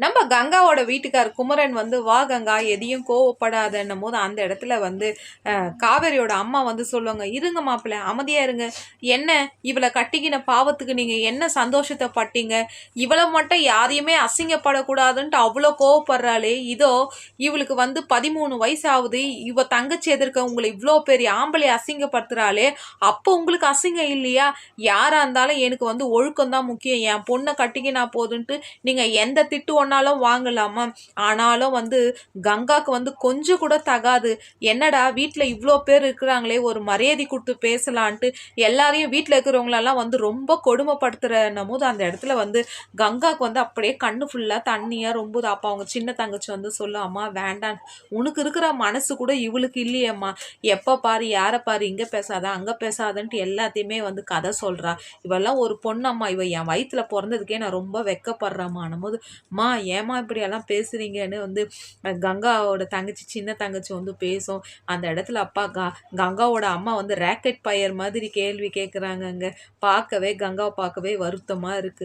நம்ம கங்காவோட வீட்டுக்கார் குமரன் வந்து வா கங்கா எதையும் கோவப்படாதன்னும் போது அந்த இடத்துல வந்து காவேரியோட அம்மா வந்து சொல்லுவாங்க, இருங்க மாப்பிள்ள அமைதியா இருங்க, என்ன இவளை கட்டிக்கின பாவத்துக்கு நீங்க என்ன சந்தோஷத்தை பட்டீங்க, இவளை மட்டும் யாரையுமே அசிங்கப்படக்கூடாதுன்ட்டு அவ்வளோ கோவப்படுறாளே, இதோ இவளுக்கு வந்து 13 வயசு ஆகுது, இவ தங்கச்சி எதிர்க்க உங்களை இவ்வளோ பெரிய ஆம்பளை அசிங்கப்படுத்துறாளே, அப்போ உங்களுக்கு அசிங்கம் இல்லையா? யாரா இருந்தாலும் எனக்கு வந்து ஒழுக்கம் தான் முக்கியம், என் பொண்ணை கட்டிக்கினா போதுன்ட்டு நீங்க எந்த திட்டு ஒன்னாலும் வாங்கலாமா? ஆனாலும் வந்து கங்காக்கு வந்து கொஞ்சம் கூட தகாது. என்னடா வீட்டில் இவ்வளோ பேர் இருக்கிறாங்களே, ஒரு மரியாதை கொடுத்து பேசலான்ட்டு எல்லாரையும் வீட்டில் இருக்கிறவங்களெல்லாம் வந்து ரொம்ப கொடுமைப்படுத்துறன்னும் போது அந்த இடத்துல வந்து கங்காவுக்கு வந்து அப்படியே கண்ணு ஃபுல்லாக தண்ணியாக ரொம்ப. அப்போ அவங்க சின்ன தங்கச்சி வந்து சொல்லுவாம்மா வேண்டாம், உனக்கு இருக்கிற மனசு கூட இவளுக்கு இல்லையம்மா, எப்போ பாரு யாரை பாரு இங்கே பேசாத அங்கே பேசாதன்ட்டு எல்லாத்தையுமே வந்து கதை சொல்கிறா, இவெல்லாம் ஒரு பொண்ணம்மா, இவ என் வயிற்றுல பிறந்ததுக்கே நான் ரொம்ப வெக்கப்படுறேம்மானும் போது, மா ஏமா இப்படியெல்லாம் பேசுறீங்கன்னு வந்து கங்காவோட தங்கச்சி சின்ன தங்கச்சி வந்து பேசும். அந்த இடத்துல அப்பா கங்காவோட அம்மா வந்து ரேக்கெட் பயர் மாதிரி கேள்வி கேட்குறாங்கங்க. பார்க்கவே கங்காவை பார்க்கவே வருத்தமாக இருக்குது.